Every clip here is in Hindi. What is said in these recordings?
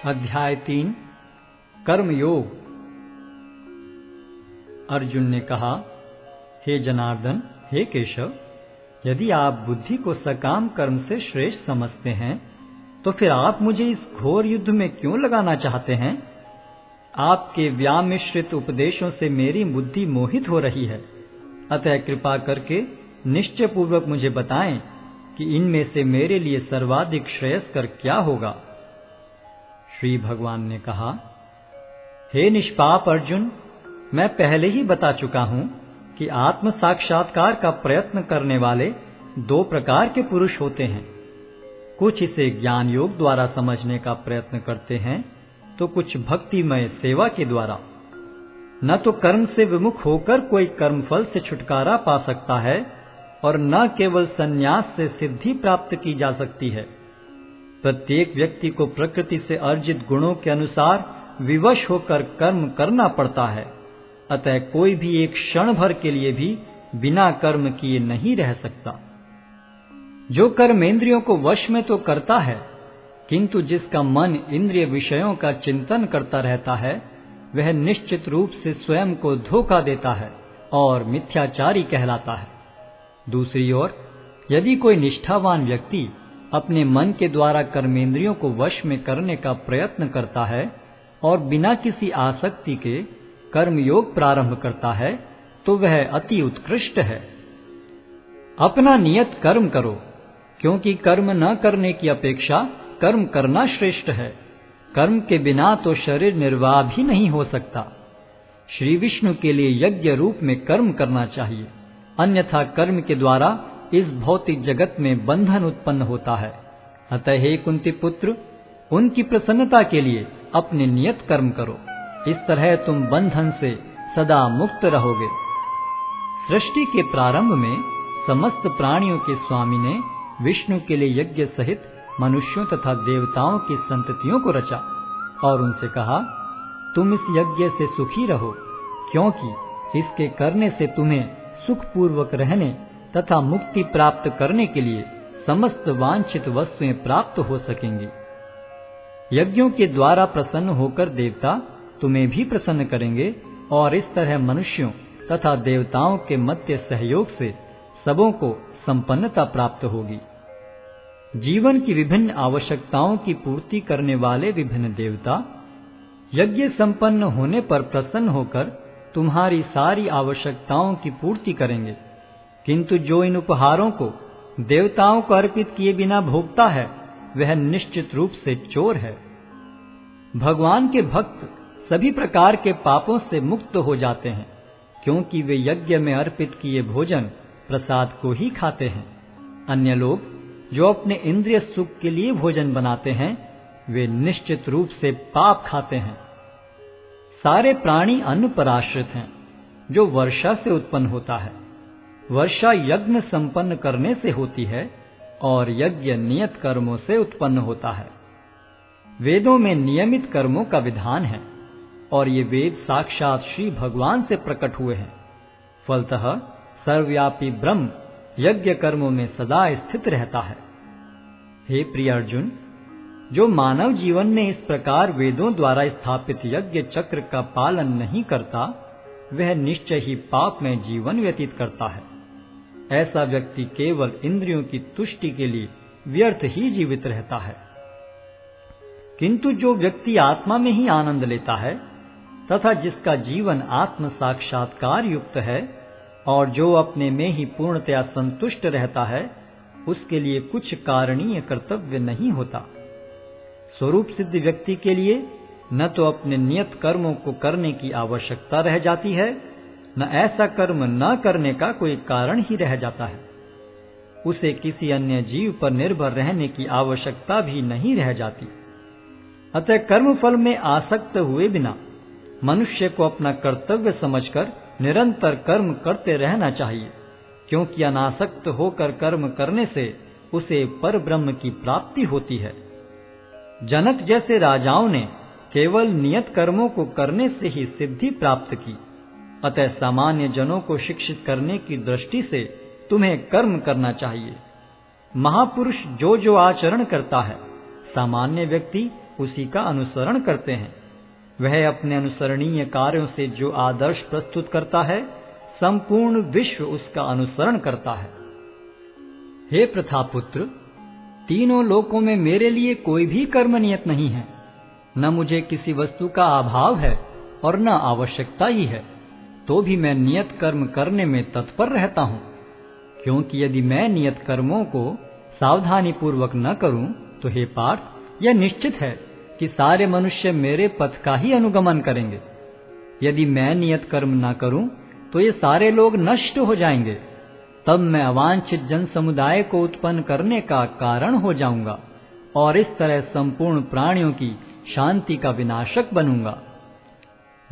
अध्याय 3 कर्मयोग। अर्जुन ने कहा, हे जनार्दन, हे केशव, यदि आप बुद्धि को सकाम कर्म से श्रेष्ठ समझते हैं तो फिर आप मुझे इस घोर युद्ध में क्यों लगाना चाहते हैं? आपके व्यामिश्रित उपदेशों से मेरी बुद्धि मोहित हो रही है, अतः कृपा करके निश्चय पूर्वक मुझे बताएं कि इनमें से मेरे लिए सर्वाधिक श्रेयस्कर क्या होगा। श्री भगवान ने कहा, हे निष्पाप अर्जुन, मैं पहले ही बता चुका हूं कि आत्म साक्षात्कार का प्रयत्न करने वाले दो प्रकार के पुरुष होते हैं। कुछ इसे ज्ञान योग द्वारा समझने का प्रयत्न करते हैं तो कुछ भक्तिमय सेवा के द्वारा। न तो कर्म से विमुख होकर कोई कर्मफल से छुटकारा पा सकता है और न केवल संन्यास से सिद्धि प्राप्त की जा सकती है। प्रत्येक व्यक्ति को प्रकृति से अर्जित गुणों के अनुसार विवश होकर कर्म करना पड़ता है, अतः कोई भी एक क्षण भर के लिए भी बिना कर्म किए नहीं रह सकता। जो कर्मेंद्रियों को वश में तो करता है, किंतु जिसका मन इंद्रिय विषयों का चिंतन करता रहता है, वह निश्चित रूप से स्वयं को धोखा देता है और मिथ्याचारी कहलाता है। दूसरी ओर, यदि कोई निष्ठावान व्यक्ति अपने मन के द्वारा कर्मेंद्रियों को वश में करने का प्रयत्न करता है और बिना किसी आसक्ति के कर्मयोग प्रारंभ करता है, तो वह अति उत्कृष्ट है। अपना नियत कर्म करो, क्योंकि कर्म न करने की अपेक्षा कर्म करना श्रेष्ठ है। कर्म के बिना तो शरीर निर्वाह भी नहीं हो सकता। श्री विष्णु के लिए यज्ञ रूप में कर्म करना चाहिए, अन्यथा कर्म के द्वारा इस भौतिक जगत में बंधन उत्पन्न होता है। अतः हे कुंती पुत्र, उनकी प्रसन्नता के लिए अपने नियत कर्म करो, इस तरह तुम बंधन से सदा मुक्त रहोगे। सृष्टि के प्रारंभ में समस्त प्राणियों के स्वामी ने विष्णु के लिए यज्ञ सहित मनुष्यों तथा देवताओं की संततियों को रचा और उनसे कहा, तुम इस यज्ञ से सुखी रहो, क्योंकि इसके करने से तुम्हें सुखपूर्वक रहने तथा मुक्ति प्राप्त करने के लिए समस्त वांछित वस्तुएं प्राप्त हो सकेंगी। यज्ञों के द्वारा प्रसन्न होकर देवता तुम्हें भी प्रसन्न करेंगे और इस तरह मनुष्यों तथा देवताओं के मध्य सहयोग से सबों को संपन्नता प्राप्त होगी। जीवन की विभिन्न आवश्यकताओं की पूर्ति करने वाले विभिन्न देवता यज्ञ संपन्न होने पर प्रसन्न होकर तुम्हारी सारी आवश्यकताओं की पूर्ति करेंगे, किंतु जो इन उपहारों को देवताओं को अर्पित किए बिना भोगता है, वह निश्चित रूप से चोर है। भगवान के भक्त सभी प्रकार के पापों से मुक्त हो जाते हैं, क्योंकि वे यज्ञ में अर्पित किए भोजन प्रसाद को ही खाते हैं। अन्य लोग जो अपने इंद्रिय सुख के लिए भोजन बनाते हैं, वे निश्चित रूप से पाप खाते हैं। सारे प्राणी अन्न पर आश्रित हैं, जो वर्षा से उत्पन्न होता है। वर्षा यज्ञ संपन्न करने से होती है और यज्ञ नियत कर्मों से उत्पन्न होता है। वेदों में नियमित कर्मों का विधान है और ये वेद साक्षात श्री भगवान से प्रकट हुए हैं। फलतः सर्वव्यापी ब्रह्म यज्ञ कर्मों में सदा स्थित रहता है। हे प्रिय अर्जुन, जो मानव जीवन में इस प्रकार वेदों द्वारा स्थापित यज्ञ चक्र का पालन नहीं करता, वह निश्चय ही पाप में जीवन व्यतीत करता है। ऐसा व्यक्ति केवल इंद्रियों की तुष्टि के लिए व्यर्थ ही जीवित रहता है। किंतु जो व्यक्ति आत्मा में ही आनंद लेता है तथा जिसका जीवन आत्म साक्षात्कार युक्त है और जो अपने में ही पूर्णतया संतुष्ट रहता है, उसके लिए कुछ कारणीय कर्तव्य नहीं होता। स्वरूप सिद्ध व्यक्ति के लिए न तो अपने नियत कर्मों को करने की आवश्यकता रह जाती है, न ऐसा कर्म न करने का कोई कारण ही रह जाता है। उसे किसी अन्य जीव पर निर्भर रहने की आवश्यकता भी नहीं रह जाती। अतः कर्म फल में आसक्त हुए बिना मनुष्य को अपना कर्तव्य समझकर निरंतर कर्म करते रहना चाहिए, क्योंकि अनासक्त होकर कर्म करने से उसे पर ब्रह्म की प्राप्ति होती है। जनक जैसे राजाओं ने केवल नियत कर्मों को करने से ही सिद्धि प्राप्त की, अतः सामान्य जनों को शिक्षित करने की दृष्टि से तुम्हें कर्म करना चाहिए। महापुरुष जो जो आचरण करता है, सामान्य व्यक्ति उसी का अनुसरण करते हैं। वह अपने अनुसरणीय कार्यों से जो आदर्श प्रस्तुत करता है, संपूर्ण विश्व उसका अनुसरण करता है। हे प्रथापुत्र, तीनों लोकों में मेरे लिए कोई भी कर्म नियत नहीं है। न मुझे किसी वस्तु का अभाव है और न आवश्यकता ही है, तो भी मैं नियत कर्म करने में तत्पर रहता हूँ। क्योंकि यदि मैं नियत कर्मों को सावधानी पूर्वक न करूं, तो हे पार्थ, यह निश्चित है कि सारे मनुष्य मेरे पथ का ही अनुगमन करेंगे। यदि मैं नियत कर्म न करूं, तो ये सारे लोग नष्ट हो जाएंगे। तब मैं अवांछित जन समुदाय को उत्पन्न करने का कारण हो जाऊंगा और इस तरह संपूर्ण प्राणियों की शांति का विनाशक बनूंगा।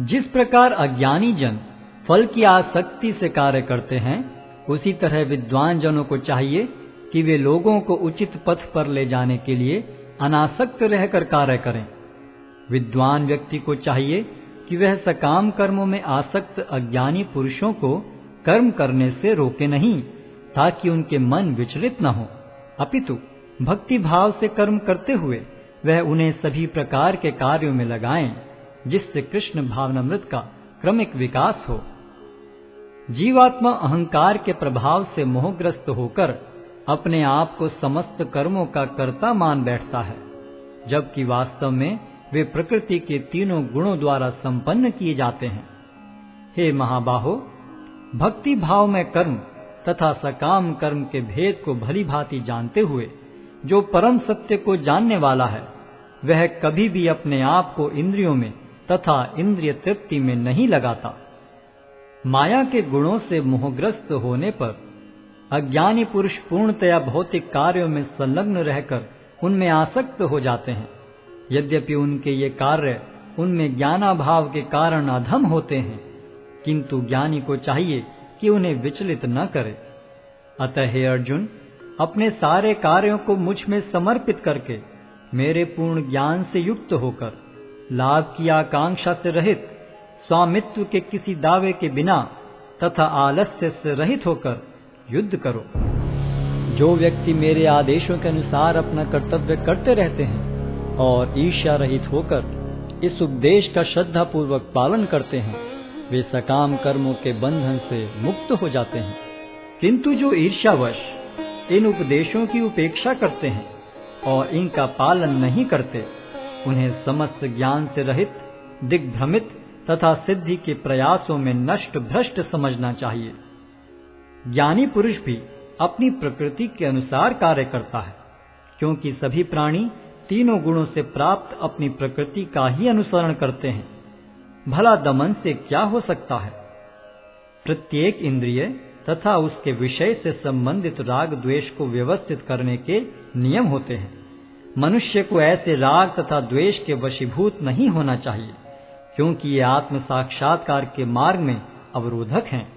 जिस प्रकार अज्ञानी जन फल की आसक्ति से कार्य करते हैं, उसी तरह विद्वान जनों को चाहिए कि वे लोगों को उचित पथ पर ले जाने के लिए अनासक्त रहकर कार्य करें। विद्वान व्यक्ति को चाहिए कि वह सकाम कर्मों में आसक्त अज्ञानी पुरुषों को कर्म करने से रोके नहीं, ताकि उनके मन विचलित न हो, अपितु भक्ति भाव से कर्म करते हुए वह उन्हें सभी प्रकार के कार्यों में लगाएं, जिससे कृष्ण भावनामृत का क्रमिक विकास हो। जीवात्मा अहंकार के प्रभाव से मोहग्रस्त होकर अपने आप को समस्त कर्मों का कर्ता मान बैठता है, जबकि वास्तव में वे प्रकृति के तीनों गुणों द्वारा संपन्न किए जाते हैं। हे महाबाहो, भक्ति भाव में कर्म तथा सकाम कर्म के भेद को भली भांति जानते हुए जो परम सत्य को जानने वाला है, वह कभी भी अपने आप को इंद्रियों में तथा इंद्रिय तृप्ति में नहीं लगाता। माया के गुणों से मोहग्रस्त होने पर अज्ञानी पुरुष पूर्णतया भौतिक कार्यों में संलग्न रहकर उनमें आसक्त हो जाते हैं। यद्यपि उनके ये कार्य उनमें ज्ञानाभाव के कारण अधम होते हैं, किंतु ज्ञानी को चाहिए कि उन्हें विचलित न करे। अतः हे अर्जुन, अपने सारे कार्यों को मुझ में समर्पित करके मेरे पूर्ण ज्ञान से युक्त होकर लाभ की आकांक्षा से रहित, स्वामित्व के किसी दावे के बिना तथा आलस्य से रहित होकर युद्ध करो। जो व्यक्ति मेरे आदेशों के अनुसार अपना कर्तव्य करते रहते हैं और ईर्ष्या रहित होकर इस उपदेश का श्रद्धा पूर्वक पालन करते हैं, वे सकाम कर्मों के बंधन से मुक्त हो जाते हैं। किंतु जो ईर्ष्यावश इन उपदेशों की उपेक्षा करते हैं और इनका पालन नहीं करते, उन्हें समस्त ज्ञान से रहित, दिग्भ्रमित तथा सिद्धि के प्रयासों में नष्ट भ्रष्ट समझना चाहिए। ज्ञानी पुरुष भी अपनी प्रकृति के अनुसार कार्य करता है, क्योंकि सभी प्राणी तीनों गुणों से प्राप्त अपनी प्रकृति का ही अनुसरण करते हैं। भला दमन से क्या हो सकता है? प्रत्येक इंद्रिय तथा उसके विषय से संबंधित राग द्वेष को व्यवस्थित करने के नियम होते हैं। मनुष्य को ऐसे राग तथा द्वेष के वशीभूत नहीं होना चाहिए, क्योंकि ये आत्म साक्षात्कार के मार्ग में अवरोधक हैं।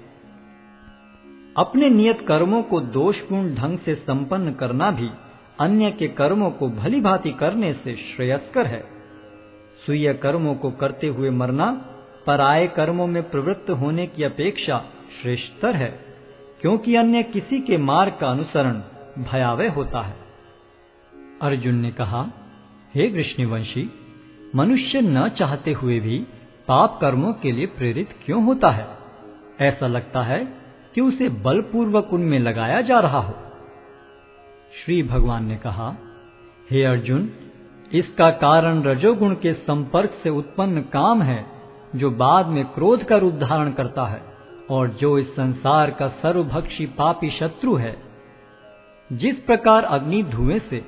अपने नियत कर्मों को दोषपूर्ण ढंग से संपन्न करना भी अन्य के कर्मों को भली भांति करने से श्रेयस्कर है। स्वीय कर्मों को करते हुए मरना पराये कर्मों में प्रवृत्त होने की अपेक्षा श्रेष्ठतर है, क्योंकि अन्य किसी के मार्ग का अनुसरण भयावह होता है। अर्जुन ने कहा, हे वृष्णिवंशी, मनुष्य न चाहते हुए भी पाप कर्मों के लिए प्रेरित क्यों होता है? ऐसा लगता है कि उसे बलपूर्वक उनमें लगाया जा रहा हो। श्री भगवान ने कहा, हे अर्जुन, इसका कारण रजोगुण के संपर्क से उत्पन्न काम है, जो बाद में क्रोध का रूप धारण करता है और जो इस संसार का सर्वभक्षी पापी शत्रु है। जिस प्रकार अग्नि धुएं से,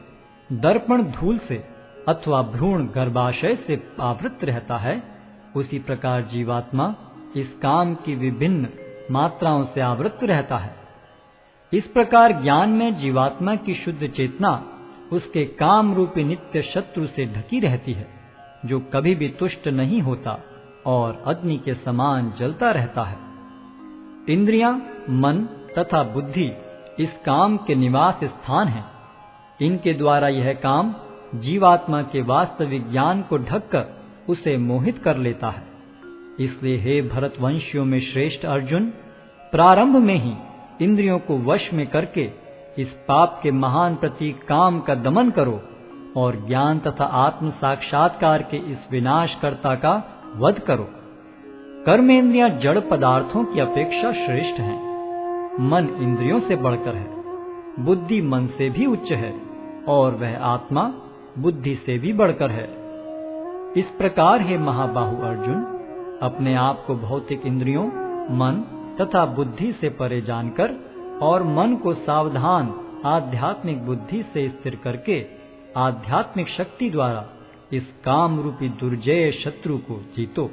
दर्पण धूल से अथवा भ्रूण गर्भाशय से आवृत रहता है, उसी प्रकार जीवात्मा इस काम की विभिन्न मात्राओं से आवृत रहता है। इस प्रकार ज्ञान में जीवात्मा की शुद्ध चेतना उसके काम रूपी नित्य शत्रु से ढकी रहती है, जो कभी भी तुष्ट नहीं होता और अग्नि के समान जलता रहता है। इंद्रियां, मन तथा बुद्धि इस काम के निवास स्थान हैं। इनके द्वारा यह काम जीवात्मा के वास्तविक ज्ञान को ढककर उसे मोहित कर लेता है। इसलिए हे भरतवंशियों में श्रेष्ठ अर्जुन, प्रारंभ में ही इंद्रियों को वश में करके इस पाप के महान प्रतीक काम का दमन करो और ज्ञान तथा आत्म साक्षात्कार के इस विनाशकर्ता का वध करो। कर्मेंद्रियां जड़ पदार्थों की अपेक्षा श्रेष्ठ हैं। मन इंद्रियों से बढ़कर है, बुद्धि मन से भी उच्च है, और वह आत्मा बुद्धि से भी बढ़कर है। इस प्रकार हे महाबाहु अर्जुन, अपने आप को भौतिक इंद्रियों, मन तथा बुद्धि से परे जानकर और मन को सावधान आध्यात्मिक बुद्धि से स्थिर करके आध्यात्मिक शक्ति द्वारा इस काम रूपी दुर्जय शत्रु को जीतो।